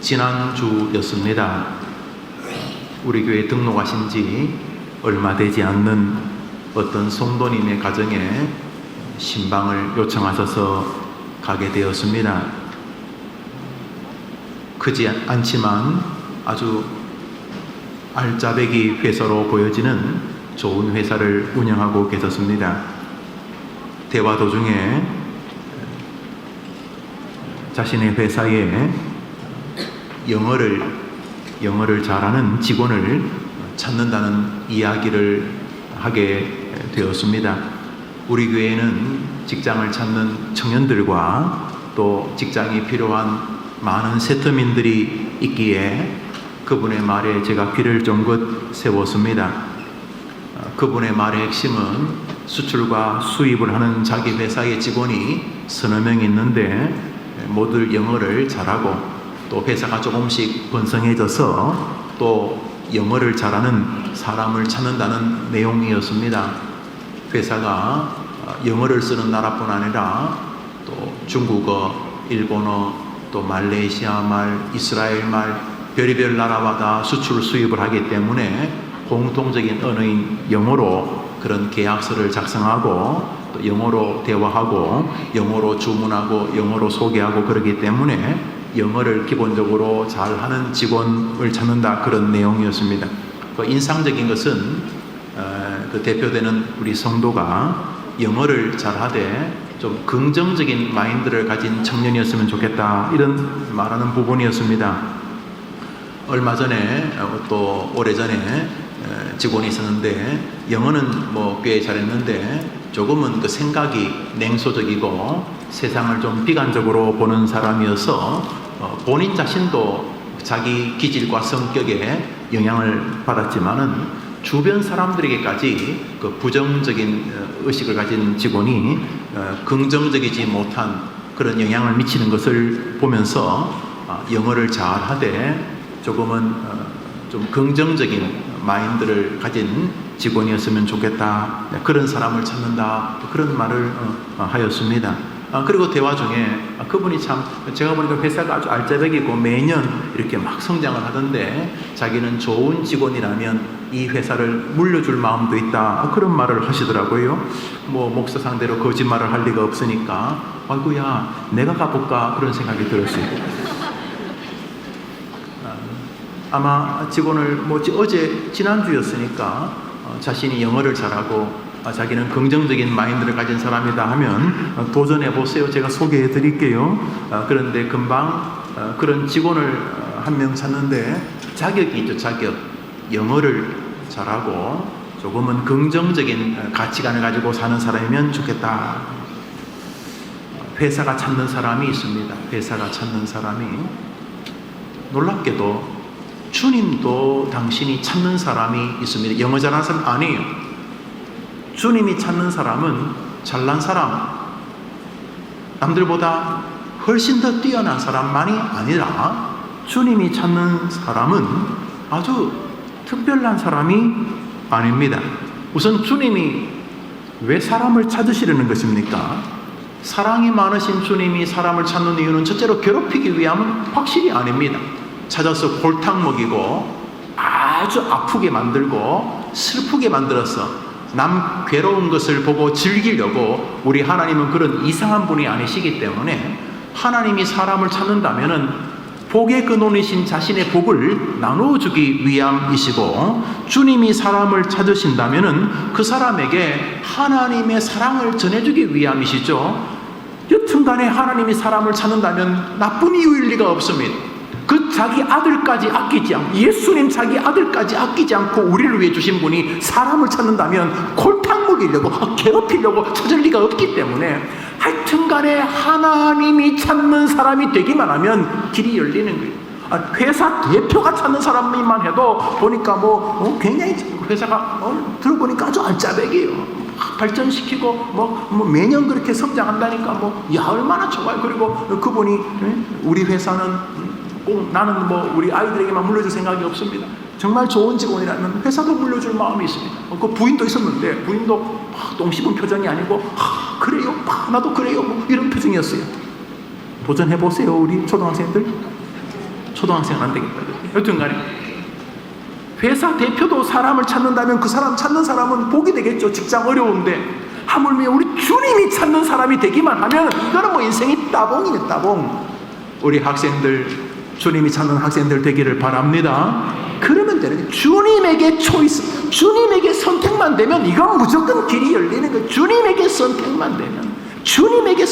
지난주였습니다. 우리 교회 등록하신 지 얼마 되지 않는 어떤 성도님의 가정에 신방을 요청하셔서 가게 되었습니다. 크지 않지만 아주 알짜배기 회사로 보여지는 좋은 회사를 운영하고 계셨습니다. 대화 도중에 자신의 회사에 영어를 잘하는 직원을 찾는다는 이야기를 하게 되었습니다. 우리 교회에는 직장을 찾는 청년들과 또 직장이 필요한 많은 세터민들이 있기에 그분의 말에 제가 귀를 쫑긋 세웠습니다. 그분의 말의 핵심은 수출과 수입을 하는 자기 회사의 직원이 서너 명 있는데 모두 영어를 잘하고 또 회사가 조금씩 번성해져서 또 영어를 잘하는 사람을 찾는다는 내용이었습니다. 회사가 영어를 쓰는 나라뿐 아니라 또 중국어, 일본어, 또 말레이시아 말, 이스라엘 말, 별의별 나라마다 수출 수입을 하기 때문에 공통적인 언어인 영어로 그런 계약서를 작성하고 또 영어로 대화하고 영어로 주문하고 영어로 소개하고 그러기 때문에 영어를 기본적으로 잘하는 직원을 찾는다, 그런 내용이었습니다. 그 인상적인 것은 그 대표되는 우리 성도가 영어를 잘하되 좀 긍정적인 마인드를 가진 청년이었으면 좋겠다, 이런 말하는 부분이었습니다. 얼마 전에 또 오래전에 직원이 있었는데 영어는 뭐 꽤 잘했는데 조금은 그 생각이 냉소적이고 세상을 좀 비관적으로 보는 사람이어서 본인 자신도 자기 기질과 성격에 영향을 받았지만은 주변 사람들에게까지 그 부정적인 의식을 가진 직원이 긍정적이지 못한 그런 영향을 미치는 것을 보면서 영어를 잘하되 조금은 좀 긍정적인 마인드를 가진 직원이었으면 좋겠다, 그런 사람을 찾는다, 그런 말을 하였습니다. 그리고 대화 중에 그분이 참, 제가 보니까 회사가 아주 알짜배기고 매년 이렇게 막 성장을 하던데 자기는 좋은 직원이라면 이 회사를 물려줄 마음도 있다, 그런 말을 하시더라고요. 뭐 목사 상대로 거짓말을 할 리가 없으니까 아이고야 내가 가볼까, 그런 생각이 들었어요. 아마 직원을 어제 지난주였으니까 자신이 영어를 잘하고 자기는 긍정적인 마인드를 가진 사람이다 하면 도전해 보세요. 제가 소개해 드릴게요. 그런데 금방 그런 직원을 한 명 찾는데 자격이 있죠. 자격. 영어를 잘하고 조금은 긍정적인 가치관을 가지고 사는 사람이면 좋겠다. 회사가 찾는 사람이 있습니다. 회사가 찾는 사람이. 놀랍게도 주님도 당신이 찾는 사람이 있습니다. 영어 잘하는 사람 아니에요. 주님이 찾는 사람은 잘난 사람, 남들보다 훨씬 더 뛰어난 사람만이 아니라 주님이 찾는 사람은 아주 특별한 사람이 아닙니다. 우선 주님이 왜 사람을 찾으시려는 것입니까? 사랑이 많으신 주님이 사람을 찾는 이유는 첫째로 괴롭히기 위함은 확실히 아닙니다. 찾아서 골탕 먹이고 아주 아프게 만들고 슬프게 만들어서 남 괴로운 것을 보고 즐기려고, 우리 하나님은 그런 이상한 분이 아니시기 때문에 하나님이 사람을 찾는다면은 복의 근원이신 자신의 복을 나누어주기 위함이시고, 주님이 사람을 찾으신다면은 그 사람에게 하나님의 사랑을 전해주기 위함이시죠. 여튼간에 하나님이 사람을 찾는다면 나쁜 이유일 리가 없습니다. 그 자기 아들까지 아끼지 않고, 예수님 자기 아들까지 아끼지 않고 우리를 위해 주신 분이 사람을 찾는다면 골탕 먹이려고 괴롭히려고 찾을 리가 없기 때문에 하여튼간에 하나님이 찾는 사람이 되기만 하면 길이 열리는 거예요. 회사 대표가 찾는 사람만 해도 보니까 굉장히 회사가 들어보니까 아주 알짜배기예요. 발전시키고 매년 그렇게 성장한다니까 얼마나 좋아요. 그리고 그분이 우리 회사는 꼭 나는 우리 아이들에게만 물려줄 생각이 없습니다. 정말 좋은 직원이라면 회사도 물려줄 마음이 있습니다. 그 부인도 있었는데 부인도 똥 씹은 표정이 아니고 그래요? 나도 그래요? 이런 표정이었어요. 도전해보세요, 우리 초등학생들. 초등학생은 안 되겠다. 여튼 간에 회사 대표도 사람을 찾는다면 그 사람 찾는 사람은 복이 되겠죠. 직장 어려운데 하물며 우리 주님이 찾는 사람이 되기만 하면 이거는 뭐 인생이 따봉이네, 따봉. 우리 학생들, 주님이 찾는 학생들 되기를 바랍니다. 그러면 되는 거예요. 주님에게 초이스, 주님에게 선택만 되면 이건 무조건 길이 열리는 거예요. 주님에게 선택만 되면. 주님에게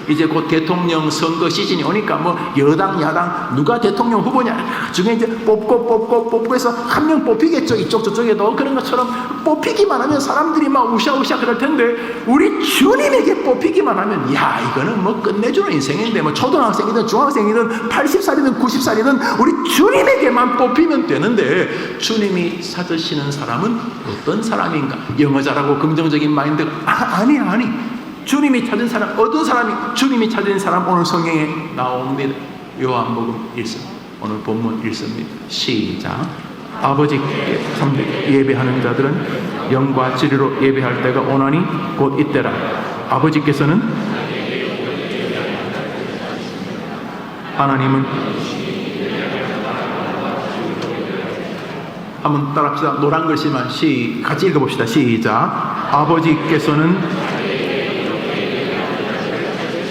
이제 곧 대통령 선거 시즌이 오니까 뭐 여당 야당 누가 대통령 후보냐 나중에 이제 뽑고 해서 한 명 뽑히겠죠. 이쪽 저쪽에도. 그런 것처럼 뽑히기만 하면 사람들이 막 우샤우샤 그럴 텐데 우리 주님에게 뽑히기만 하면 야 이거는 뭐 끝내주는 인생인데 뭐 초등학생이든 중학생이든 80살이든 90살이든 우리 주님에게만 뽑히면 되는데 주님이 찾으시는 사람은 어떤 사람인가? 영어 잘하고 긍정적인 마인드가 아니 주님이 찾은 사람, 어떤 사람이 주님이 찾은 사람 오늘 성경에 나옵니다. 요한복음 1서 오늘 본문 1서입니다. 시작. 아버지께 참되게 예배하는 자들은 영과 진리로 예배할 때가 오나니 곧 이때라. 아버지께서는 하나님은 한번 따라합시다. 노란 글씨만 같이 읽어봅시다. 시작.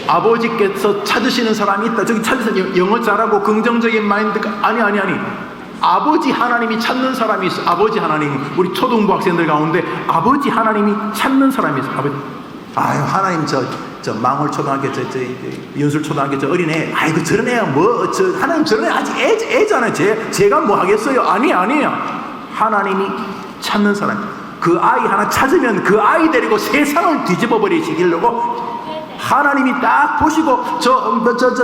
아버지께서 찾으시는 사람이 있다. 저기 찾으시는 영어 잘하고 긍정적인 마인드가 아니 아버지 하나님이 찾는 사람이 있어. 아버지 하나님 우리 초등부 학생들 가운데 아버지 하나님이 찾는 사람이 있어. 아버지 하나님 저 망월 초등학교 저 연술 초등학교 저 어린애 아이고 저런 애야 뭐 저 하나님 저런 애 아직 애잖아요. 제가 뭐 하겠어요. 아니에요. 하나님이 찾는 사람. 그 아이 하나 찾으면 그 아이 데리고 세상을 뒤집어 버리시려고 하나님이 딱 보시고 저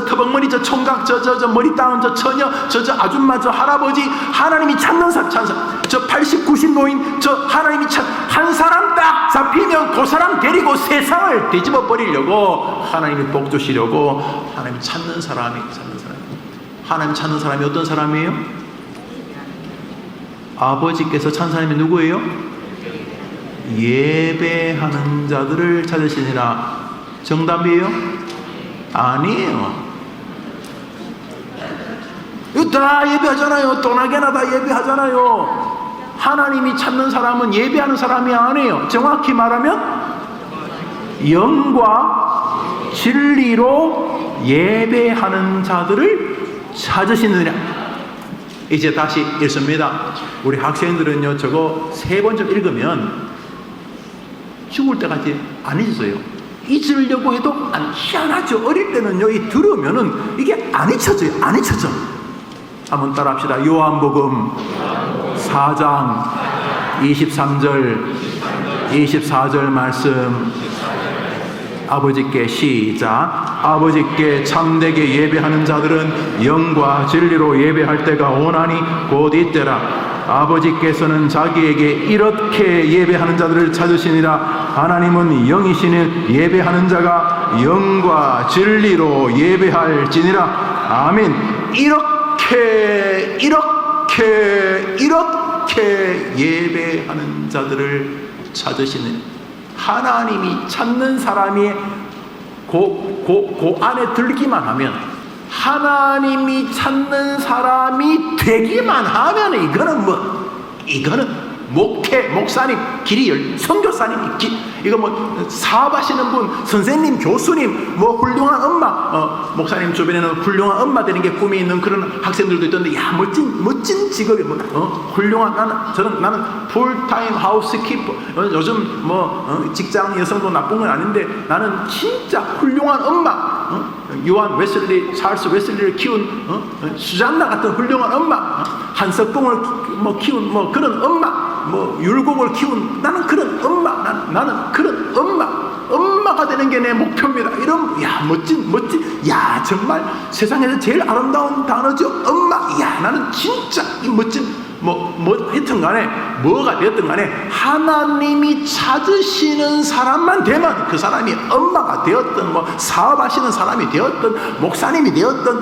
터벅머리 저 총각 저 머리 따은 저 처녀 저 아줌마 저 할아버지 하나님이 찾는 사람 저 80, 90 노인 저 하나님이 한 사람 딱 잡히면 그 사람 데리고 세상을 뒤집어 버리려고 하나님이 복 주시려고 하나님 찾는 사람이 하나님 찾는 사람이 어떤 사람이에요? 아버지께서 찾는 사람이 누구예요? 예배하는 자들을 찾으시니라. 정답이에요? 아니에요. 이거 다 예배하잖아요. 떠나게나 다 예배하잖아요. 하나님이 찾는 사람은 예배하는 사람이 아니에요. 정확히 말하면 영과 진리로 예배하는 자들을 찾으시느냐. 이제 다시 읽습니다. 우리 학생들은요 저거 3번 좀 읽으면 죽을 때까지 안 잊었어요. 잊으려고 해도 희한하죠. 어릴 때는요 이 들으면은 이게 안 잊혀져요. 한번 따라합시다. 요한복음 4장 23절 24절 말씀 아버지께 시작. 아버지께 참되게 예배하는 자들은 영과 진리로 예배할 때가 오나니 곧 이때라. 아버지께서는 자기에게 이렇게 예배하는 자들을 찾으시니라. 하나님은 영이시니 예배하는 자가 영과 진리로 예배할지니라. 아멘. 이렇게 예배하는 자들을 찾으시는 하나님이 찾는 사람이 그 안에 들기만 하면 하나님이 찾는 사람이 되기만 하면 이거는 목사님 길이 선교사님 이거 뭐 사업하시는 분 선생님 교수님 뭐 훌륭한 엄마 목사님 주변에는 훌륭한 엄마 되는 게 꿈이 있는 그런 학생들도 있던데 야 멋진 직업이 훌륭한 나는 풀타임 하우스키퍼 요즘 직장 여성도 나쁜 건 아닌데 나는 진짜 훌륭한 엄마 요한 웨슬리 찰스 웨슬리를 키운 수잔나 같은 훌륭한 엄마 한석봉을 키운 그런 엄마 율곡을 키운 나는 그런 엄마 나는 그런 엄마가 되는 게 내 목표입니다. 이런 멋진 정말 세상에서 제일 아름다운 단어죠. 엄마. 나는 진짜 이 멋진 하여튼 간에 뭐가 되었든 간에 하나님이 찾으시는 사람만 되면 그 사람이 엄마가 되었든 사업하시는 사람이 되었든 목사님이 되었든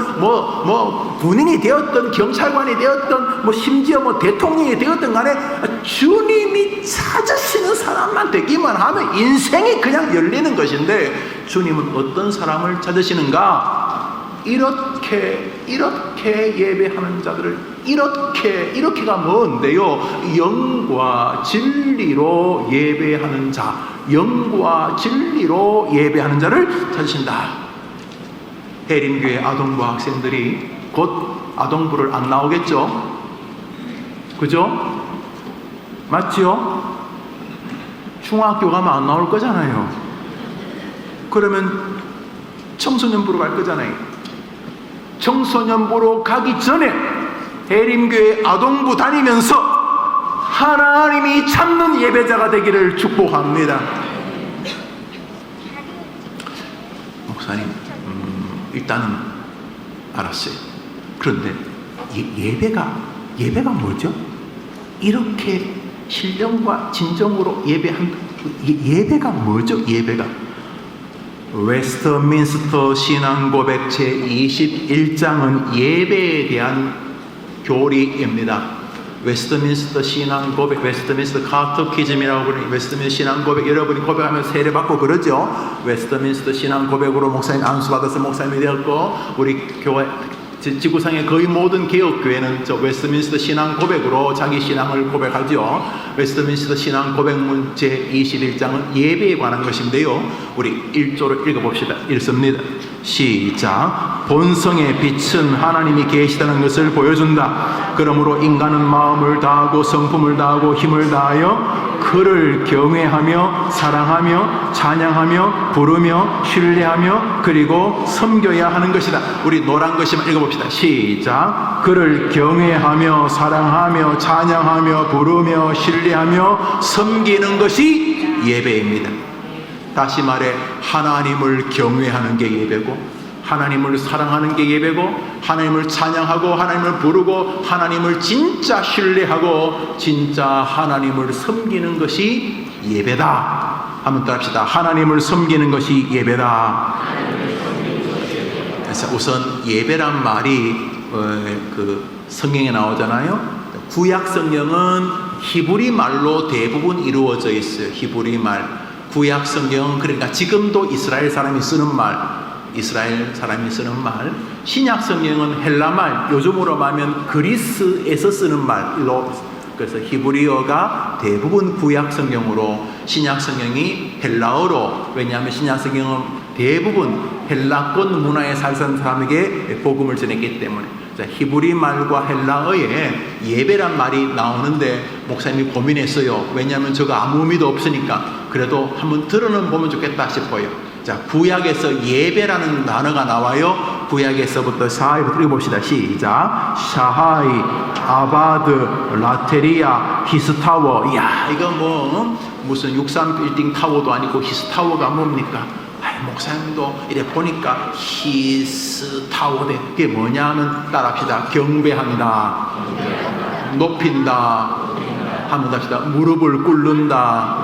군인이 되었든 경찰관이 되었든 심지어 대통령이 되었든 간에 주님이 찾으시는 사람만 되기만 하면 인생이 그냥 열리는 것인데 주님은 어떤 사람을 찾으시는가? 이렇게 이렇게 예배하는 자들을 이렇게가 뭔데요? 영과 진리로 예배하는 자, 영과 진리로 예배하는 자를 찾으신다. 해림교회 아동부 학생들이 곧 아동부를 안 나오겠죠? 그죠? 맞지요? 중학교 가면 안 나올 거잖아요. 그러면 청소년부로 갈 거잖아요. 청소년부로 가기 전에 해림교회 아동부 다니면서 하나님이 찾는 예배자가 되기를 축복합니다. 목사님, 일단은 알았어요. 그런데 예배가 뭐죠? 이렇게 신령과 진정으로 예배가 뭐죠? 예배가 웨스트민스터 신앙고백 제21장은 예배에 대한 교리입니다. 웨스트민스터 신앙고백, 웨스트민스터 카테키즘이라고 부르는 웨스트민스터 신앙고백, 여러분이 고백하면 세례받고 그러죠. 웨스트민스터 신앙고백으로 목사님 안수받아서 목사님이 되었고, 우리 교회 지구상의 거의 모든 개혁교회는 저 웨스트민스터 신앙 고백으로 자기 신앙을 고백하죠. 웨스트민스터 신앙 고백문 제21장은 예배에 관한 것인데요. 우리 1조를 읽어봅시다. 읽습니다. 시작. 본성의 빛은 하나님이 계시다는 것을 보여준다. 그러므로 인간은 마음을 다하고 성품을 다하고 힘을 다하여 그를 경외하며 사랑하며 찬양하며 부르며 신뢰하며 그리고 섬겨야 하는 것이다. 우리 노란 것이만 읽어봅시다. 시작. 그를 경외하며 사랑하며 찬양하며 부르며 신뢰하며 섬기는 것이 예배입니다. 다시 말해 하나님을 경외하는 게 예배고, 하나님을 사랑하는 게 예배고, 하나님을 찬양하고 하나님을 부르고 하나님을 진짜 신뢰하고 진짜 하나님을 섬기는 것이 예배다. 한번 더 합시다. 하나님을 섬기는 것이 예배다. 그래서 우선 예배란 말이 그 성경에 나오잖아요. 구약 성경은 히브리 말로 대부분 이루어져 있어요. 히브리 말. 구약 성경은 그러니까 지금도 이스라엘 사람이 쓰는 말, 신약 성경은 헬라 말, 요즘으로 말하면 그리스에서 쓰는 말로, 그래서 히브리어가 대부분 구약 성경으로, 신약 성경이 헬라어로, 왜냐하면 신약 성경은 대부분 헬라권 문화에 살던 사람에게 복음을 전했기 때문에. 자, 히브리 말과 헬라어에 예배란 말이 나오는데 목사님이 고민했어요. 왜냐하면 저거 아무 의미도 없으니까. 그래도 한번 들어는 보면 좋겠다 싶어요. 자, 구약에서 예배라는 단어가 나와요. 구약에서부터 샤하이부터 읽어봅시다. 시작. 샤하이, 아바드, 라테리아, 히스타워. 이야, 이거 무슨 63빌딩 타워도 아니고 히스타워가 뭡니까? 목사님도 이래 보니까 히스타워, 그게 뭐냐 하면 따라합시다. 경배한다, 높인다, 한번 합시다. 무릎을 꿇는다.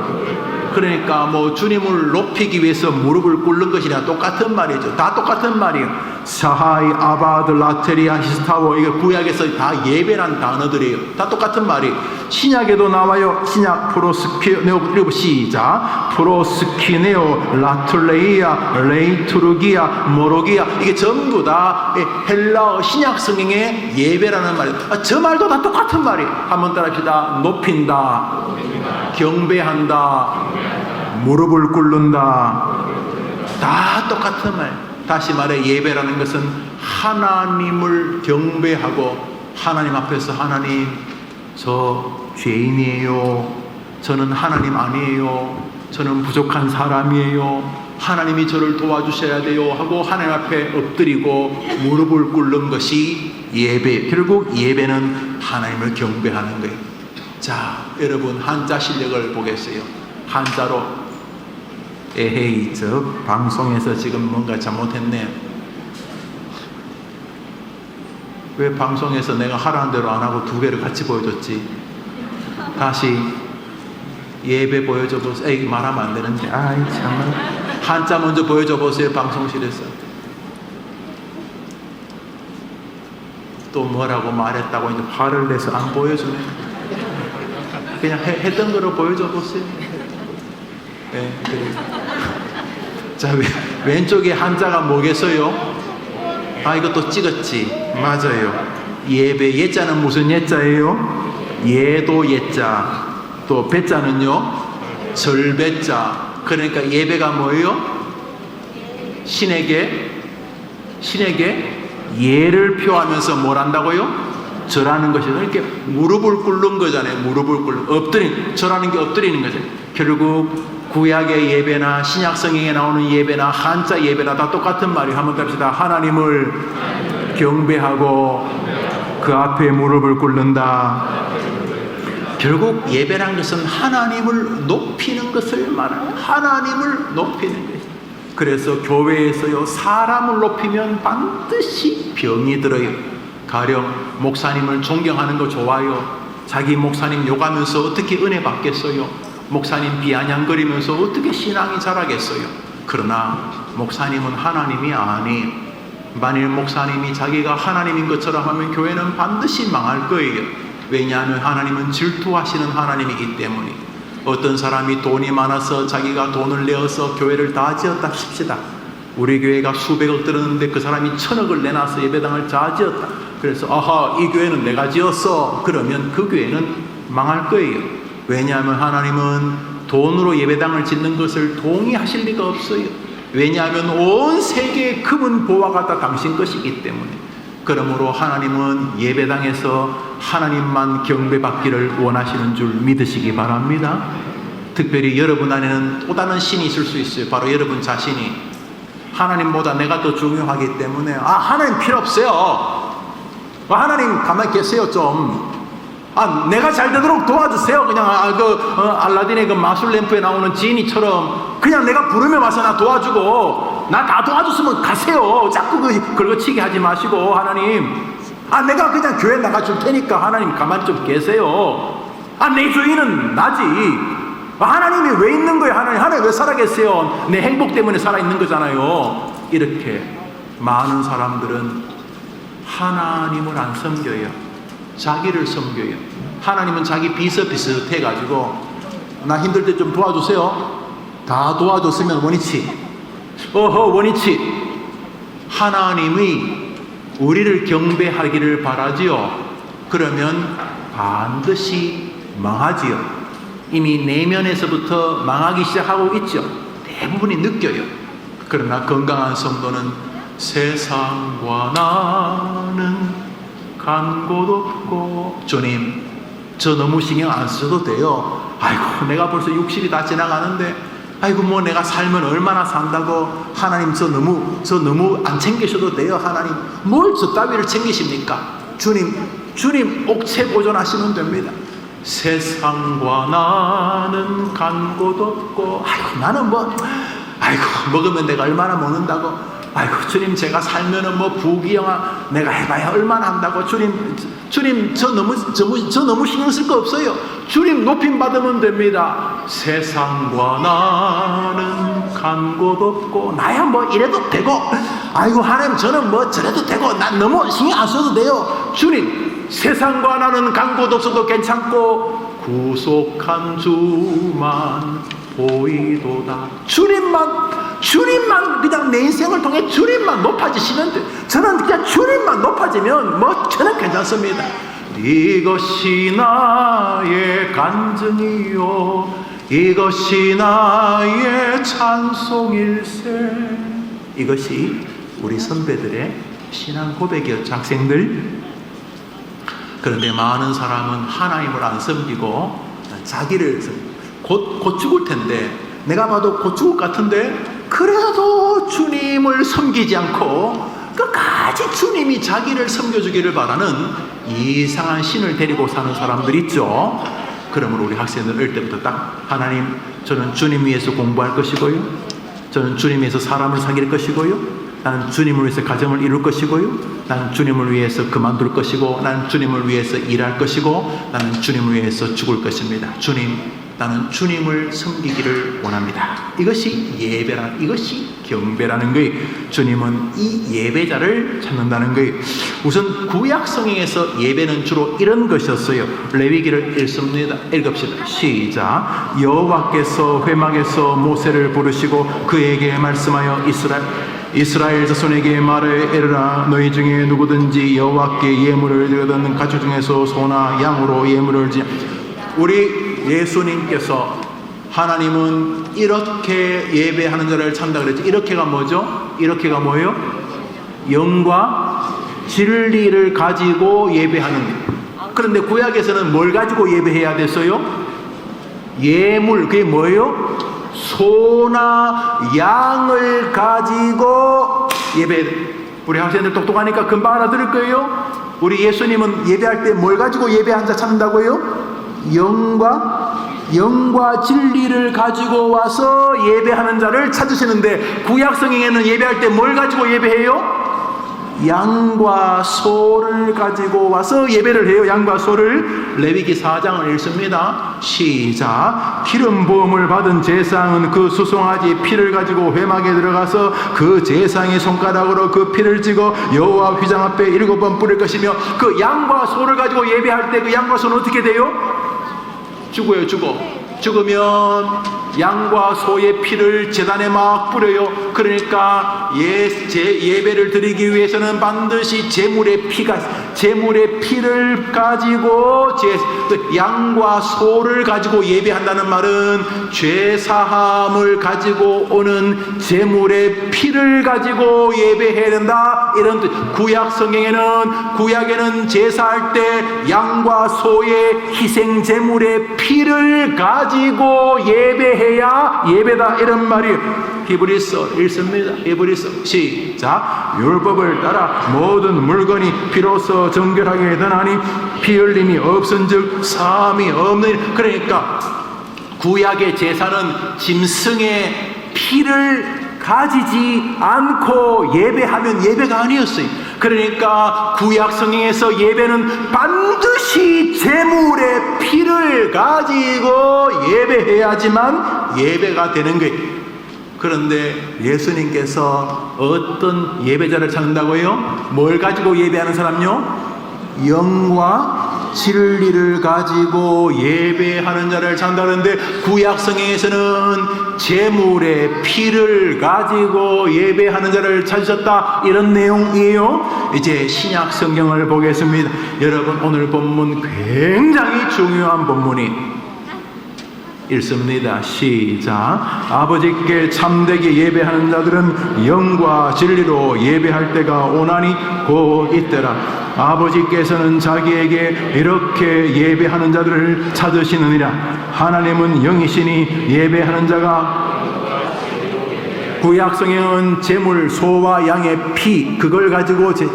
그러니까 주님을 높이기 위해서 무릎을 꿇는 것이랑 똑같은 말이죠. 다 똑같은 말이에요. 사하이, 아바드, 라테리아, 히스타워, 이게 구약에서 다 예배란 단어들이에요. 다 똑같은 말이. 신약에도 나와요. 신약 프로스키네오, 시작. 프로스키네오, 라툴레이아, 레이투르기아, 모로기아, 이게 전부 다 헬라어 신약 성경의 예배라는 말이에요. 저 말도 다 똑같은 말이에요. 한번 따라합시다. 높인다, 경배한다, 무릎을 꿇는다. 다 똑같은 말. 다시 말해 예배라는 것은 하나님을 경배하고 하나님 앞에서 하나님, 저 죄인이에요. 저는 하나님 아니에요. 저는 부족한 사람이에요. 하나님이 저를 도와주셔야 돼요 하고 하나님 앞에 엎드리고 무릎을 꿇는 것이 예배. 결국 예배는 하나님을 경배하는 거예요. 자, 여러분 한자 실력을 보겠어요. 한자로. 에헤이, 저 방송에서 지금 뭔가 잘못했네. 왜 방송에서 내가 하라는 대로 안 하고 두 개를 같이 보여줬지? 다시 예배 보여줘 보세요. 에이, 말하면 안 되는데. 아이, 정말. 한자 먼저 보여줘 보세요. 방송실에서. 또 뭐라고 말했다고 이제 화를 내서 안 보여주네. 그냥 했던 거로 보여줘 보세요. 네, 그래. 자, 왼쪽에 한자가 뭐겠어요? 아, 이것도 찍었지. 맞아요. 예배, 예자는 무슨 예자예요? 예도 예자. 또 배자는요? 절배자. 그러니까 예배가 뭐예요? 신에게 예를 표하면서 뭘 한다고요? 절하는 것이죠. 이렇게 무릎을 꿇는 거잖아요. 무릎을 꿇는, 절하는 게 엎드리는 거죠. 결국 구약의 예배나 신약 성경에 나오는 예배나 한자 예배나 다 똑같은 말이에요. 한번 합시다. 하나님을 경배하고 그 앞에 무릎을 꿇는다. 결국 예배란 것은 하나님을 높이는 것을 말합니다. 하나님을 높이는 것이죠. 그래서 교회에서요, 사람을 높이면 반드시 병이 들어요. 가령 목사님을 존경하는 거 좋아요. 자기 목사님 욕하면서 어떻게 은혜 받겠어요? 목사님 비아냥거리면서 어떻게 신앙이 자라겠어요? 그러나 목사님은 하나님이 아니에요. 만일 목사님이 자기가 하나님인 것처럼 하면 교회는 반드시 망할 거예요. 왜냐하면 하나님은 질투하시는 하나님이기 때문에. 어떤 사람이 돈이 많아서 자기가 돈을 내어서 교회를 다 지었다 칩시다. 우리 교회가 수백억 들었는데 그 사람이 1,000억을 내놔서 예배당을 다 지었다. 그래서 아하, 이 교회는 내가 지었어. 그러면 그 교회는 망할 거예요. 왜냐하면 하나님은 돈으로 예배당을 짓는 것을 동의하실 리가 없어요. 왜냐하면 온 세계의 금은 보화가 다 당신 것이기 때문에. 그러므로 하나님은 예배당에서 하나님만 경배받기를 원하시는 줄 믿으시기 바랍니다. 특별히 여러분 안에는 또 다른 신이 있을 수 있어요. 바로 여러분 자신이. 하나님보다 내가 더 중요하기 때문에 하나님 필요 없어요. 하나님 가만히 계세요 좀. 내가 잘 되도록 도와주세요. 그냥 알라딘의 그 마술 램프에 나오는 지니처럼 그냥 내가 부르면 와서 나 도와주고, 나 다 도와줬으면 가세요. 자꾸 긁어치기 하지 마시고, 하나님 내가 그냥 교회 나가줄 테니까 하나님 가만히 좀 계세요. 내 주인은 나지. 하나님이 왜 있는 거예요? 하나님 왜 살아계세요? 내 행복 때문에 살아있는 거잖아요. 이렇게 많은 사람들은 하나님을 안 섬겨요. 자기를 섬겨요. 하나님은 자기 비슷비슷해가지고 나 힘들 때 좀 도와주세요. 다 도와줬으면 원위치. 원위치. 하나님이 우리를 경배하기를 바라지요. 그러면 반드시 망하지요. 이미 내면에서부터 망하기 시작하고 있죠. 대부분이 느껴요. 그러나 건강한 성도는 세상과 나는 간 곳 없고, 주님 저 너무 신경 안 써도 돼요. 아이고 내가 벌써 60이 다 지나가는데 아이고 뭐 내가 살면 얼마나 산다고. 하나님 저 너무 안 챙기셔도 돼요. 하나님 뭘 저 따위를 챙기십니까? 주님 옥체 보존하시면 됩니다. 세상과 나는 간 곳 없고, 아이고 나는 먹으면 내가 얼마나 먹는다고. 아이고 주님 제가 살면은 부귀영화 내가 해봐야 얼마나 한다고. 주님 저 너무 신경 쓸 거 없어요. 주님 높임 받으면 됩니다. 세상과 나는 간 곳 없고, 나야 이래도 되고, 아이고 하나님 저는 저래도 되고, 난 너무 신경 안 써도 돼요. 주님 세상과 나는 간 곳 없어도 괜찮고, 구속한 주만 보이도다. 주님만 그냥 내 인생을 통해 주님만 높아지시면 돼. 저는 그냥 주님만 높아지면 저는 괜찮습니다. 이것이 나의 간증이요, 이것이 나의 찬송일세. 이것이 우리 선배들의 신앙 고백이었죠, 학생들. 그런데 많은 사람은 하나님을 안 섬기고 자기를 곧 죽을 텐데, 내가 봐도 곧 죽을 것 같은데 그래도 주님을 섬기지 않고 끝까지 주님이 자기를 섬겨주기를 바라는 이상한 신을 데리고 사는 사람들 있죠. 그러므로 우리 학생들 어릴 때부터 딱 하나님 저는 주님 위해서 공부할 것이고요, 저는 주님 위해서 사람을 사귈 것이고요, 나는 주님을 위해서 가정을 이룰 것이고요, 나는 주님을 위해서 그만둘 것이고, 나는 주님을 위해서 일할 것이고, 나는 주님을 위해서 죽을 것입니다. 나는 주님을 섬기기를 원합니다. 이것이 이것이 경배라는 거예요. 주님은 이 예배자를 찾는다는 거예요. 우선 구약 성경에서 예배는 주로 이런 것이었어요. 레위기를 읽읍시다. 시작. 여호와께서 회막에서 모세를 부르시고 그에게 말씀하여 이스라엘 자손에게 말해 이르라. 너희 중에 누구든지 여호와께 예물을 드리던 가축 중에서 소나 양으로 예물을 우리 예수님께서 하나님은 이렇게 예배하는 자를 찬다 그랬죠. 이렇게가 뭐죠? 이렇게가 뭐예요? 영과 진리를 가지고 예배하는 것. 그런데 구약에서는 뭘 가지고 예배해야 됐어요? 예물, 그게 뭐예요? 소나 양을 가지고 예배. 우리 학생들 똑똑하니까 금방 알아들을 거예요. 우리 예수님은 예배할 때 뭘 가지고 예배한 자 찾는다고요? 영과 진리를 가지고 와서 예배하는 자를 찾으시는데, 구약 성경에는 예배할 때 뭘 가지고 예배해요? 양과 소를 가지고 와서 예배를 해요. 양과 소를. 레위기 4장을 읽습니다. 시작. 기름 부음을 받은 제사장은 그 수송아지 피를 가지고 회막에 들어가서 그 제사장의 손가락으로 그 피를 찍어 여호와 휘장 앞에 7번 뿌릴 것이며, 그 양과 소를 가지고 예배할 때 그 양과 소는 어떻게 돼요? 죽어요. 죽으면 양과 소의 피를 제단에 막 뿌려요. 그러니까 예배를 드리기 위해서는 반드시 제물의 피를 가지고 양과 소를 가지고 예배한다는 말은 죄사함을 가지고 오는 제물의 피를 가지고 예배해야 된다, 이런 뜻. 구약에는 제사할 때 양과 소의 희생 제물의 피를 가지고 예배해야 예배다, 이런 말이 히브리서 읽습니다. 히브리서 시작. 율법을 따라 모든 물건이 피로써 정결하게 되나니 피 흘림이 없은즉 사함이 없는. 그러니까 구약의 제사는 짐승의 피를 가지지 않고 예배하면 예배가 아니었어요. 그러니까 구약 성경에서 예배는 반드시 제물의 피를 가지고 예배해야지만 예배가 되는 거예요. 그런데 예수님께서 어떤 예배자를 찾는다고요? 뭘 가지고 예배하는 사람요? 영과 진리를 가지고 예배하는 자를 찾는다는데, 구약 성경에서는 제물의 피를 가지고 예배하는 자를 찾으셨다, 이런 내용이에요. 이제 신약 성경을 보겠습니다. 여러분, 오늘 본문 굉장히 중요한 본문이 읽습니다. 시작. 아버지께 참되게 예배하는 자들은 영과 진리로 예배할 때가 오나니 곧 이때라. 아버지께서는 자기에게 이렇게 예배하는 자들을 찾으시느니라. 하나님은 영이시니 예배하는 자가, 구약 성경은 제물 소와 양의 피, 그걸 가지고 제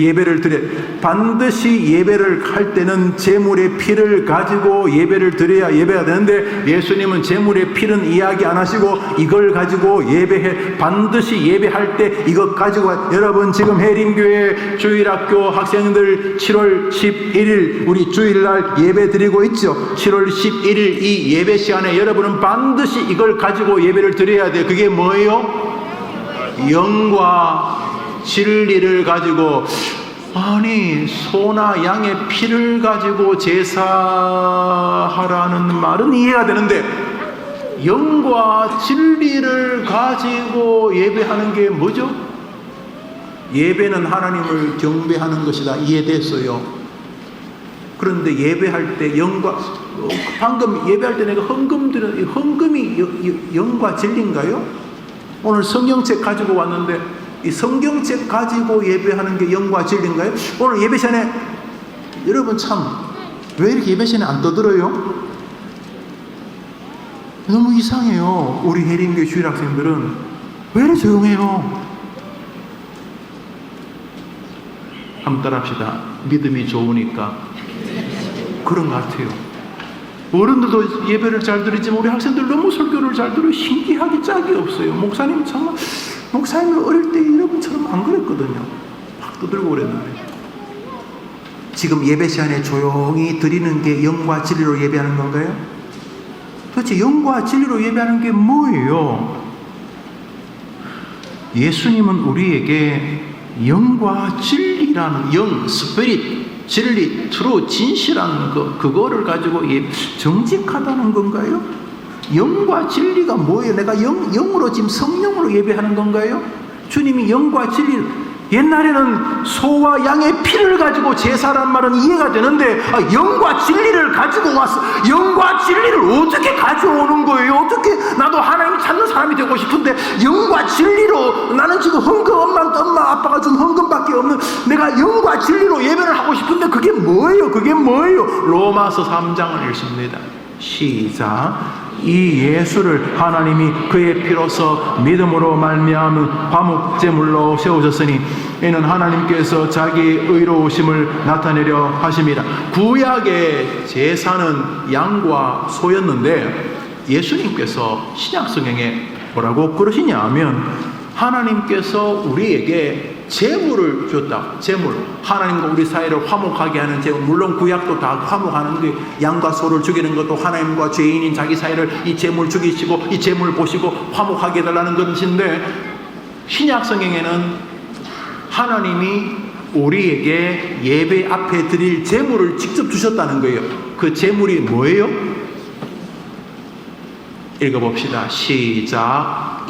예배를 드려. 반드시 예배를 할 때는 제물의 피를 가지고 예배를 드려야 예배가 되는데, 예수님은 제물의 피는 이야기 안 하시고 이걸 가지고 예배해. 반드시 예배할 때 이것 가지고. 여러분, 지금 해림교회 주일학교 학생들 7월 11일 우리 주일날 예배 드리고 있죠. 7월 11일 이 예배 시간에 여러분은 반드시 이걸 가지고 예배를 드려야 돼요. 그게 뭐예요? 영과 진리를 가지고. 아니, 소나 양의 피를 가지고 제사하라는 말은 이해가 되는데, 영과 진리를 가지고 예배하는 게 뭐죠? 예배는 하나님을 경배하는 것이다, 이해됐어요. 그런데 예배할 때 영과, 방금 예배할 때 내가 헌금이 영과 진리인가요? 오늘 성경책 가지고 왔는데 이 성경책 가지고 예배하는 게 영과 진리인가요? 오늘 예배 시간에 여러분 참 왜 이렇게 예배 시간에 안 떠들어요? 너무 이상해요. 우리 해림교회 주일 학생들은 왜 이렇게 조용해요? 한번 따라합시다. 믿음이 좋으니까 그런 것 같아요. 어른들도 예배를 잘 들었지만 우리 학생들 너무 설교를 잘 들어요. 신기하기 짝이 없어요. 목사님 정말, 목사님은 어릴 때 여러분처럼 안 그랬거든요. 막 떠들고 그랬는데. 지금 예배 시간에 조용히 드리는 게 영과 진리로 예배하는 건가요? 도대체 영과 진리로 예배하는 게 뭐예요? 예수님은 우리에게 영과 진리라는, 영, 스피릿, 진리, 트루, 진실한 그거를 가지고 정직하다는 건가요? 영과 진리가 뭐예요? 내가 영으로 지금 성령으로 예배하는 건가요? 주님이 영과 진리를, 옛날에는 소와 양의 피를 가지고 제사란 말은 이해가 되는데 영과 진리를 가지고 왔어. 영과 진리를 어떻게 가져오는 거예요? 어떻게, 나도 하나님 찾는 사람이 되고 싶은데 영과 진리로, 나는 지금 헌금, 엄마 아빠가 준 헌금밖에 없는, 내가 영과 진리로 예배를 하고 싶은데 그게 뭐예요? 그게 뭐예요? 로마서 3장을 읽습니다. 시작. 이 예수를 하나님이 그의 피로서 믿음으로 말미암은 화목제물로 세우셨으니 이는 하나님께서 자기의 의로우심을 나타내려 하심이라. 구약의 제사는 양과 소였는데 예수님께서 신약성경에 뭐라고 그러시냐 하면, 하나님께서 우리에게 제물을 줬다. 제물, 하나님과 우리 사이를 화목하게 하는 제물. 물론 구약도 다 화목하는 게, 양과 소를 죽이는 것도 하나님과 죄인인 자기 사이를 이 제물 죽이시고 이 제물 보시고 화목하게 해달라는 것인데, 신약 성경에는 하나님이 우리에게 예배 앞에 드릴 제물을 직접 주셨다는 거예요. 그 제물이 뭐예요? 읽어봅시다. 시작.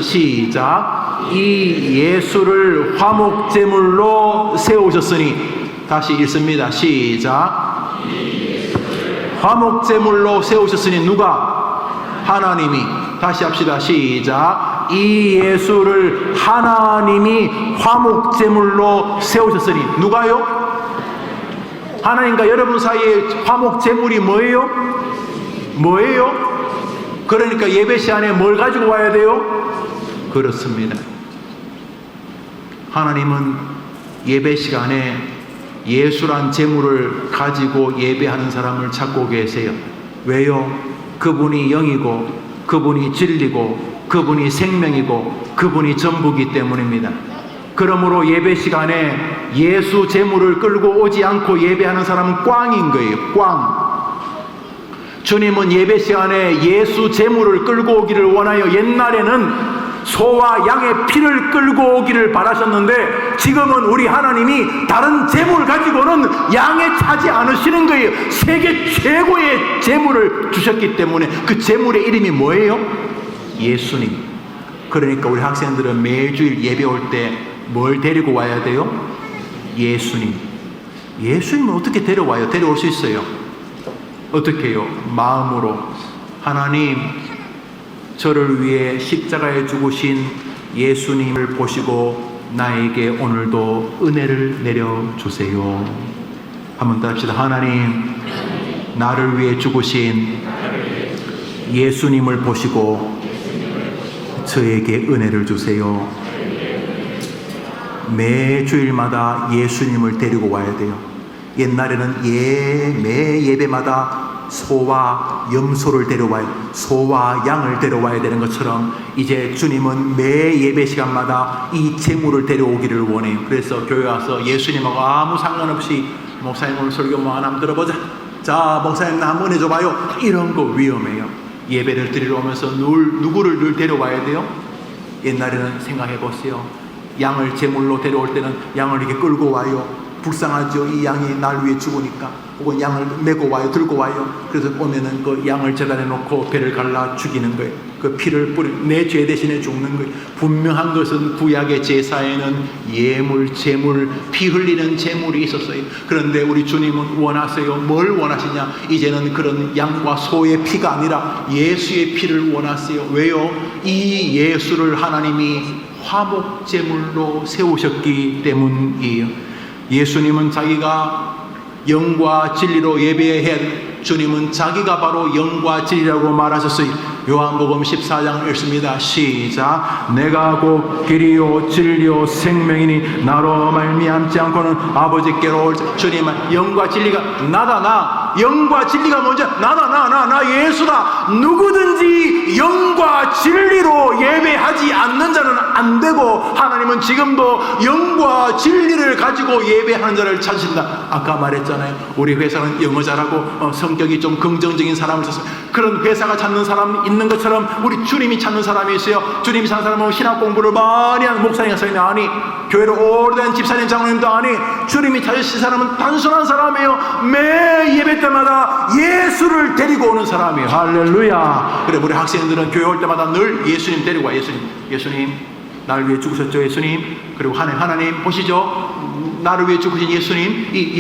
시작. 이 예수를 화목제물로 세우셨으니. 다시 읽습니다. 시작. 화목제물로 세우셨으니. 누가? 하나님이. 다시 합시다. 시작. 이 예수를 하나님이 화목제물로 세우셨으니. 누가요? 하나님과 여러분 사이에 화목제물이 뭐예요? 뭐예요? 그러니까 예배 시간에 뭘 가지고 와야 돼요? 그렇습니다. 하나님은 예배 시간에 예수란 제물을 가지고 예배하는 사람을 찾고 계세요. 왜요? 그분이 영이고 그분이 진리고 그분이 생명이고 그분이 전부이기 때문입니다. 그러므로 예배 시간에 예수 제물을 끌고 오지 않고 예배하는 사람은 꽝인 거예요. 꽝. 주님은 예배 시간에 예수 제물을 끌고 오기를 원하여 옛날에는 소와 양의 피를 끌고 오기를 바라셨는데, 지금은 우리 하나님이 다른 제물 가지고는 양에 차지 않으시는 거예요. 세계 최고의 제물을 주셨기 때문에. 그 제물의 이름이 뭐예요? 예수님. 그러니까 우리 학생들은 매주일 예배 올 때 뭘 데리고 와야 돼요? 예수님. 예수님은 어떻게 데려와요? 데려올 수 있어요. 어떻게 해요? 마음으로. 하나님, 저를 위해 십자가에 죽으신 예수님을 보시고 나에게 오늘도 은혜를 내려주세요. 한번 더 합시다. 하나님, 나를 위해 죽으신 예수님을 보시고 저에게 은혜를 주세요. 매 주일마다 예수님을 데리고 와야 돼요. 옛날에는 매 예배마다 소와 염소를 데려와야, 소와 양을 데려와야 되는 것처럼 이제 주님은 매 예배 시간마다 이 제물을 데려오기를 원해요. 그래서 교회 와서 예수님하고 아무 상관없이 목사님 오늘 설교 뭐 하나 한번 들어보자, 자 목사님 나 한번 해줘봐요, 이런 거 위험해요. 예배를 드리러 오면서 누구를 늘 데려와야 돼요? 옛날에는 생각해 보세요. 양을 제물로 데려올 때는 양을 이렇게 끌고 와요. 불쌍하죠. 이 양이 날 위해 죽으니까. 혹은 양을 메고 와요, 들고 와요. 그래서 오면은 그 양을 재단에 놓고 배를 갈라 죽이는 거예요. 그 피를 뿌리, 내 죄 대신에 죽는 거예요. 분명한 것은 구약의 제사에는 예물, 제물, 피 흘리는 제물이 있었어요. 그런데 우리 주님은 원하세요. 뭘 원하시냐? 이제는 그런 양과 소의 피가 아니라 예수의 피를 원하세요. 왜요? 이 예수를 하나님이 화목제물로 세우셨기 때문이에요. 예수님은 자기가 영과 진리로 예배해야 돼. 주님은 자기가 바로 영과 진리라고 말하셨어요. 요한복음 14장 읽습니다. 시작. 내가 곧 길이요 진리요 생명이니 나로 말미암지 않고는 아버지께로 올. 주님은 영과 진리가 나다. 나 영과 진리가 먼저 나다. 나 예수다. 누구든지 영과 진리로 예배하지 않는 자는 안 되고, 하나님은 지금도 영과 진리를 가지고 예배하는 자를 찾으신다. 아까 말했잖아요. 우리 회사는 영어 잘하고 성격이 좀 긍정적인 사람을 찾습니다. 그런 회사가 찾는 사람 있는 것처럼 우리 주님이 찾는 사람이 있어요. 주님이 찾는 사람은 신학 공부를 많이 하는 목사님이 선생님이 아니, 교회를 오래된 집사님 장로님도 아니, 주님이 찾으신 사람은 단순한 사람이에요. 매 예배 때마다 예수를 데리고 오는 사람이에요. 할렐루야. 그래, 우리 학생들은 교회 올 때마다 늘 예수님 데리고 와. 예수님 나를 위해 죽으셨죠, 예수님. 그리고 하나님 보시죠. 나를 위해 죽으신 예수님, 이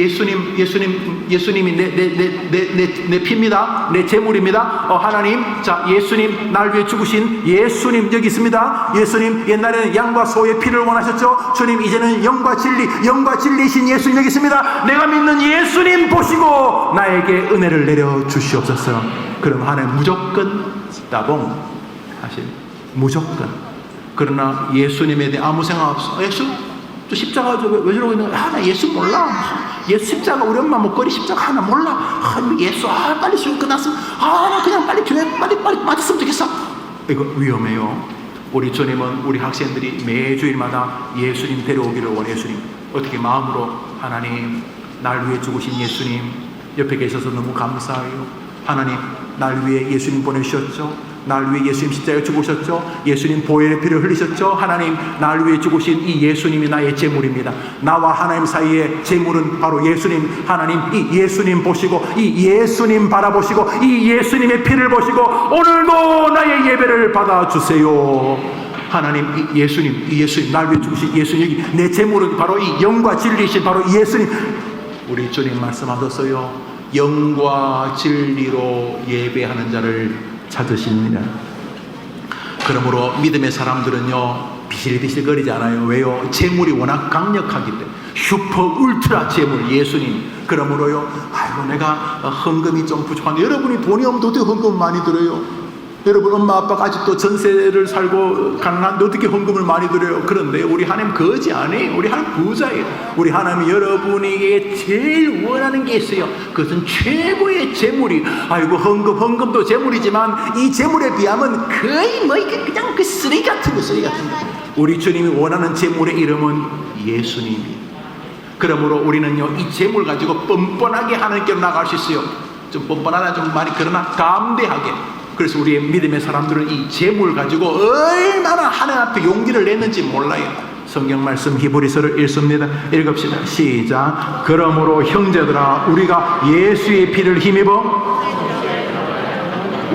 예수님이 내 피입니다. 내 재물입니다. 하나님, 자, 예수님, 나를 위해 죽으신 예수님 여기 있습니다. 예수님, 옛날에는 양과 소의 피를 원하셨죠. 주님, 이제는 영과 진리이신 예수님 여기 있습니다. 내가 믿는 예수님 보시고 나에게 은혜를 내려 주시옵소서. 그럼 하나님 무조건 따봉 하실, 무조건. 그러나 예수님에 대해 아무 생각 없어. 예수? 저 십자가 왜 저러고 있는 거야? 나 예수 몰라. 예수 십자가, 우리 엄마 목걸이 십자가 하나 몰라. 예수, 빨리 수업 끝났어. 나 그냥 빨리 교회 빨리 맞았으면 좋겠어. 이거 위험해요. 우리 주님은 우리 학생들이 매주일마다 예수님 데려오기를 원해. 예수님 어떻게 마음으로, 하나님, 날 위해 죽으신 예수님 옆에 계셔서 너무 감사해요. 하나님, 날 위해 예수님 보내주셨죠. 날 위해 예수님 십자가에 죽으셨죠. 예수님 보혈의 피를 흘리셨죠. 하나님, 날 위해 죽으신 이 예수님이 나의 재물입니다. 나와 하나님 사이의 재물은 바로 예수님. 하나님, 이 예수님 보시고, 이 예수님 바라보시고, 이 예수님의 피를 보시고 오늘도 나의 예배를 받아주세요. 하나님, 이 예수님, 날 위해 죽으신 예수님, 여기 내 재물은 바로 이 영과 진리이신 바로 예수님. 우리 주님 말씀하셨어요. 영과 진리로 예배하는 자를 찾으십니다. 그러므로 믿음의 사람들은요, 비실비실거리지 않아요. 왜요? 재물이 워낙 강력하기 때문에. 슈퍼 울트라 재물 예수님. 그러므로요, 아이고 내가 헌금이 좀 부족한데, 여러분이 돈이 없는데 어떻게 헌금 많이 들어요? 여러분 엄마 아빠가 아직도 전세를 살고 가난한데 어떻게 헌금을 많이 드려요? 그런데 우리 하나님 거지 아니에요. 우리 하나님 부자예요. 우리 하나님이 여러분에게 제일 원하는 게 있어요. 그것은 최고의 재물이, 아이고 헌금도 재물이지만 이 재물에 비하면 거의 그냥 그 쓰레기 같은 거. 우리 주님이 원하는 재물의 이름은 예수님이. 그러므로 우리는요, 이 재물 가지고 뻔뻔하게 하나님께로 나갈 수 있어요. 좀 뻔뻔하다 좀 많이, 그러나 담대하게. 그래서 우리의 믿음의 사람들은 이 재물 가지고 얼마나 하나님 앞에 용기를 냈는지 몰라요. 성경 말씀 히브리서를 읽습니다. 읽읍시다. 시작. 그러므로 형제들아, 우리가 예수의 피를 힘입어.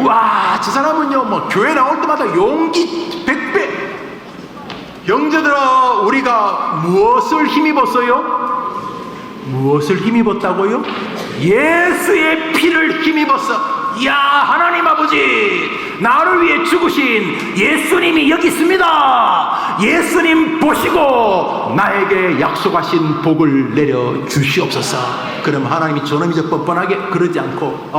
와, 저 사람은요, 뭐 교회 나올 때마다 용기 100배. 형제들아, 우리가 무엇을 힘입었어요? 무엇을 힘입었다고요? 예수의 피를 힘입었어. 야, 하나님 아버지, 나를 위해 죽으신 예수님이 여기 있습니다. 예수님 보시고 나에게 약속하신 복을 내려 주시옵소서. 그럼 하나님이 저놈이 저 뻔뻔하게 그러지 않고,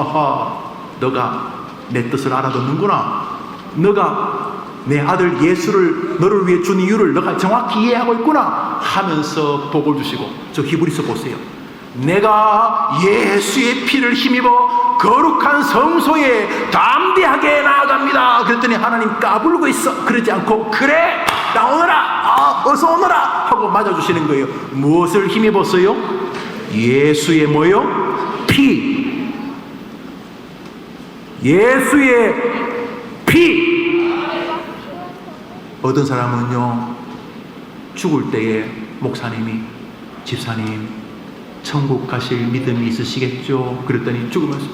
너가 내 뜻을 알아듣는구나. 너가 내 아들 예수를 너를 위해 준 이유를 너가 정확히 이해하고 있구나 하면서 복을 주시고. 저 히브리서 보세요. 내가 예수의 피를 힘입어 거룩한 성소에 담대하게 나아갑니다. 그랬더니 하나님 까불고 있어. 그러지 않고, 그래 나오너라, 어서 오너라 하고 맞아주시는 거예요. 무엇을 힘입었어요? 예수의 뭐요? 피. 예수의 피. 어떤 사람은요, 죽을 때에 목사님이, 집사님 천국 가실 믿음이 있으시겠죠? 그랬더니 죽으면서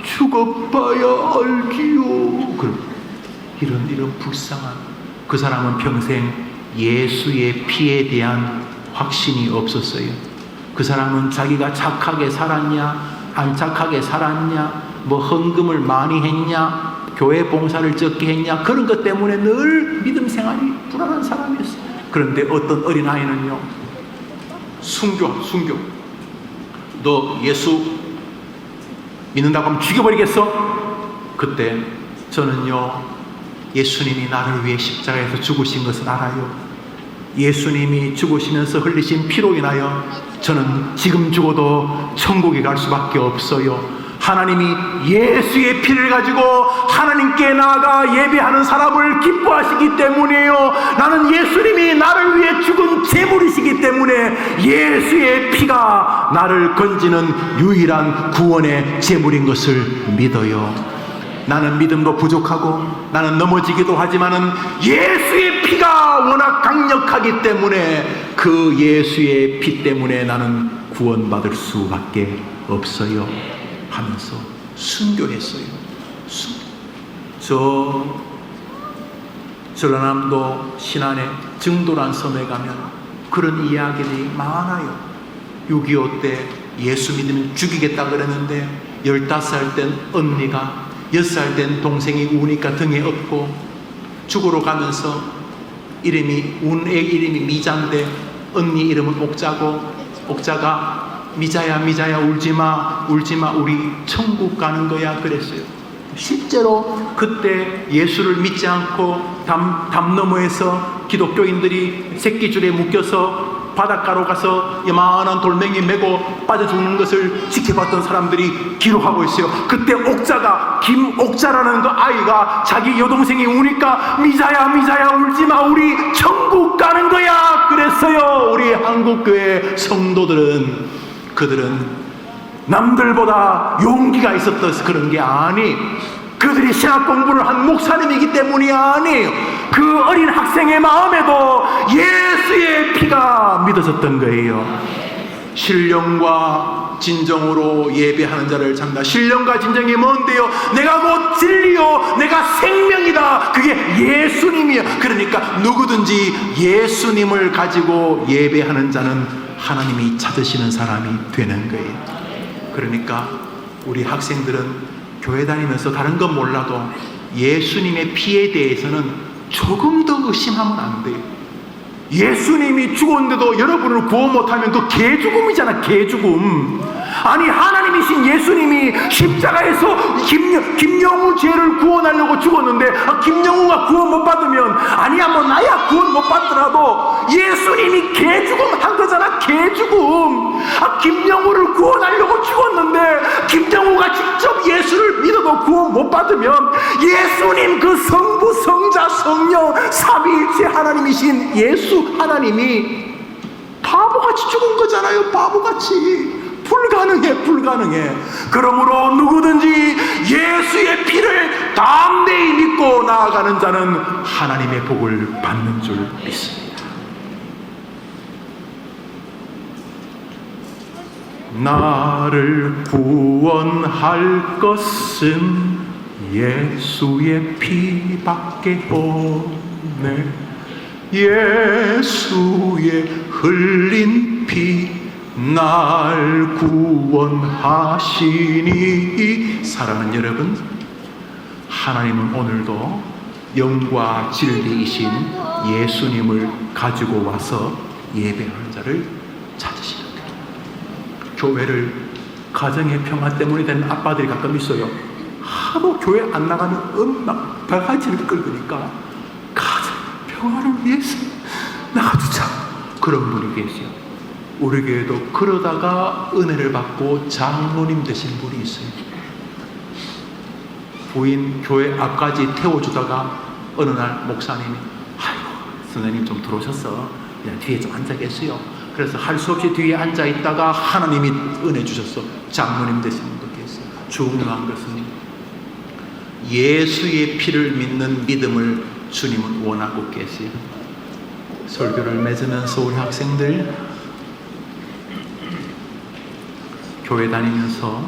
죽어봐야 알지요. 그럼 이런 불쌍한, 그 사람은 평생 예수의 피에 대한 확신이 없었어요. 그 사람은 자기가 착하게 살았냐 안 착하게 살았냐, 뭐 헌금을 많이 했냐, 교회 봉사를 적게 했냐, 그런 것 때문에 늘 믿음 생활이 불안한 사람이었어요. 그런데 어떤 어린아이는요, 순교, 너 예수 믿는다고 하면 죽여버리겠어? 그때 저는요, 예수님이 나를 위해 십자가에서 죽으신 것을 알아요. 예수님이 죽으시면서 흘리신 피로 인하여 저는 지금 죽어도 천국에 갈 수밖에 없어요. 하나님이 예수의 피를 가지고 하나님께 나아가 예배하는 사람을 기뻐하시기 때문이에요. 나는 예수님이 나를 위해 죽은 제물이시기 때문에 예수의 피가 나를 건지는 유일한 구원의 제물인 것을 믿어요. 나는 믿음도 부족하고 나는 넘어지기도 하지만은 예수의 피가 워낙 강력하기 때문에 그 예수의 피 때문에 나는 구원받을 수밖에 없어요 하면서 순교했어요. 전라남도 신안의 증도란 섬에 가면 그런 이야기들이 많아요. 6.25 때 예수 믿으면 죽이겠다 그랬는데 15살 된 언니가 6살 된 동생이 우니까 등에 업고 죽으러 가면서 애 이름이 미자인데 언니 이름은 옥자고, 옥자가 미자야 울지마 우리 천국 가는 거야 그랬어요. 실제로 그때 예수를 믿지 않고 담 너머에서 기독교인들이 새끼줄에 묶여서 바닷가로 가서 요만한 돌멩이 메고 빠져 죽는 것을 지켜봤던 사람들이 기록하고 있어요. 그때 옥자가, 김옥자라는 그 아이가 자기 여동생이 우니까 미자야 울지마 우리 천국 가는 거야 그랬어요. 우리 한국교회 성도들은, 그들은 남들보다 용기가 있었던 그런 게 아니, 그들이 신학 공부를 한 목사님이기 때문이 아니에요. 그 어린 학생의 마음에도 예수의 피가 믿어졌던 거예요. 신령과 진정으로 예배하는 자를 찾는다. 신령과 진정이 뭔데요? 내가 곧 진리요 내가 생명이다. 그게 예수님이에요. 그러니까 누구든지 예수님을 가지고 예배하는 자는 하나님이 찾으시는 사람이 되는 거예요. 그러니까 우리 학생들은 교회 다니면서 다른 건 몰라도 예수님의 피에 대해서는 조금 더 의심하면 안 돼요. 예수님이 죽었는데도 여러분을 구원 못하면 그 개죽음이잖아, 개죽음. 아니, 하나님이신 예수님이 십자가에서 김영우 죄를 구원하려고 죽었는데 김영우가 구원 못 받으면 아니야 뭐 나야 구원 못 받더라도 예수님이 개죽음 한 거잖아, 개죽음. 김영우를 구원하려고 죽었는데 김영우가 직접 예수를 믿어도 구원 못 받으면 예수님 그 성부 성자 성령 삼위일체 하나님이신 예수 하나님이 바보같이 죽은 거잖아요. 바보같이. 불가능해. 그러므로 누구든지 예수의 피를 담대히 믿고 나아가는 자는 하나님의 복을 받는 줄 믿습니다. 나를 구원할 것은 예수의 피밖에 없네. 예수의 흘린 피 날 구원하시니. 사랑하는 여러분, 하나님은 오늘도 영과 진리이신 예수님을 가지고 와서 예배하는 자를 찾으시는 거예요. 교회를 가정의 평화 때문에 되는 아빠들이 가끔 있어요. 하도 교회 안 나가면 엄마 바가지를 긁으니까 가정 평화를 위해서 나가주자, 그런 분이 계세요. 우리 교회도 그러다가 은혜를 받고 장로님 되신 분이 있어요. 부인 교회 앞까지 태워주다가 어느 날 목사님이 아이고 선생님 좀 들어오셨어, 그냥 뒤에 좀 앉아 계세요. 그래서 할 수 없이 뒤에 앉아 있다가 하나님이 은혜 주셨어. 장로님 되신 분도 계세요. 중요한 것은 예수의 피를 믿는 믿음을 주님은 원하고 계세요. 설교를 맺으면서 우리 학생들 교회 다니면서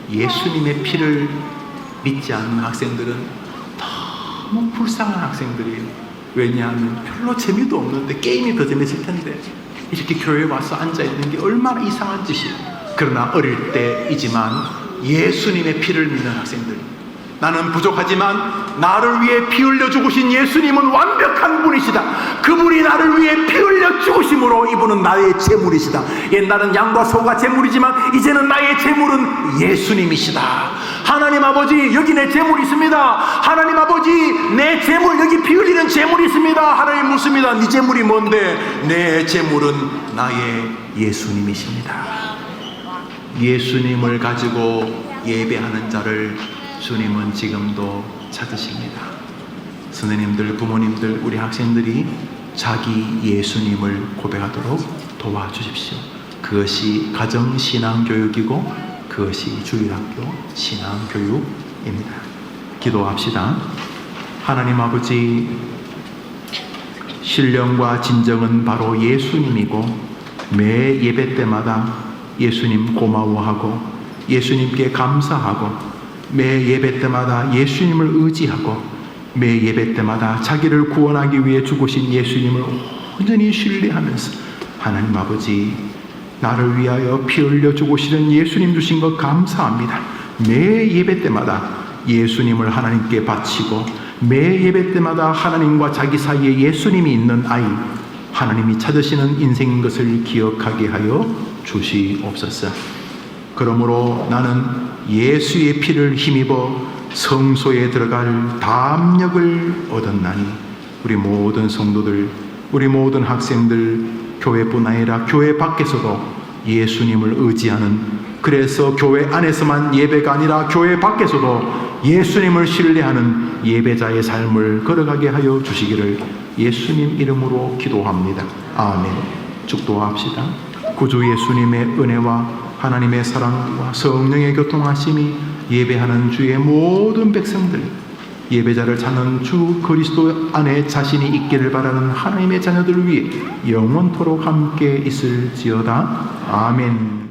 예수님의 피를 믿지 않는 학생들은 너무 불쌍한 학생들이에요. 왜냐하면 별로 재미도 없는데 게임이 더 재밌을 텐데 이렇게 교회에 와서 앉아있는 게 얼마나 이상한 짓이에요. 그러나 어릴 때이지만 예수님의 피를 믿는 학생들, 나는 부족하지만 나를 위해 피 흘려 죽으신 예수님은 완벽한 분이시다. 그분이 나를 위해 피 흘려 죽으심으로 이분은 나의 재물이시다. 옛날은 양과 소가 재물이지만 이제는 나의 재물은 예수님이시다. 하나님 아버지, 여기 내 재물이 있습니다. 하나님 아버지, 내 재물, 여기 피 흘리는 재물이 있습니다. 하나님 묻습니다. 네 재물이 뭔데? 내 재물은 나의 예수님이십니다. 예수님을 가지고 예배하는 자를 주님은 지금도 찾으십니다. 선생님들, 부모님들, 우리 학생들이 자기 예수님을 고백하도록 도와주십시오. 그것이 가정신앙교육이고 그것이 주일학교 신앙교육입니다. 기도합시다. 하나님 아버지, 신령과 진정은 바로 예수님이고 매 예배 때마다 예수님 고마워하고 예수님께 감사하고 매 예배 때마다 예수님을 의지하고 매 예배 때마다 자기를 구원하기 위해 죽으신 예수님을 온전히 신뢰하면서 하나님 아버지, 나를 위하여 피 흘려 죽으시는 예수님 주신 것 감사합니다. 매 예배 때마다 예수님을 하나님께 바치고 매 예배 때마다 하나님과 자기 사이에 예수님이 있는 아이, 하나님이 찾으시는 인생인 것을 기억하게 하여 주시옵소서. 그러므로 나는 예수의 피를 힘입어 성소에 들어갈 담력을 얻었나니, 우리 모든 성도들, 우리 모든 학생들, 교회뿐 아니라 교회 밖에서도 예수님을 의지하는, 그래서 교회 안에서만 예배가 아니라 교회 밖에서도 예수님을 신뢰하는 예배자의 삶을 걸어가게 하여 주시기를 예수님 이름으로 기도합니다. 아멘. 축도합시다. 구주 예수님의 은혜와 하나님의 사랑과 성령의 교통하심이 예배하는 주의 모든 백성들, 예배자를 찾는 주 그리스도 안에 자신이 있기를 바라는 하나님의 자녀들을 위해 영원토록 함께 있을지어다. 아멘.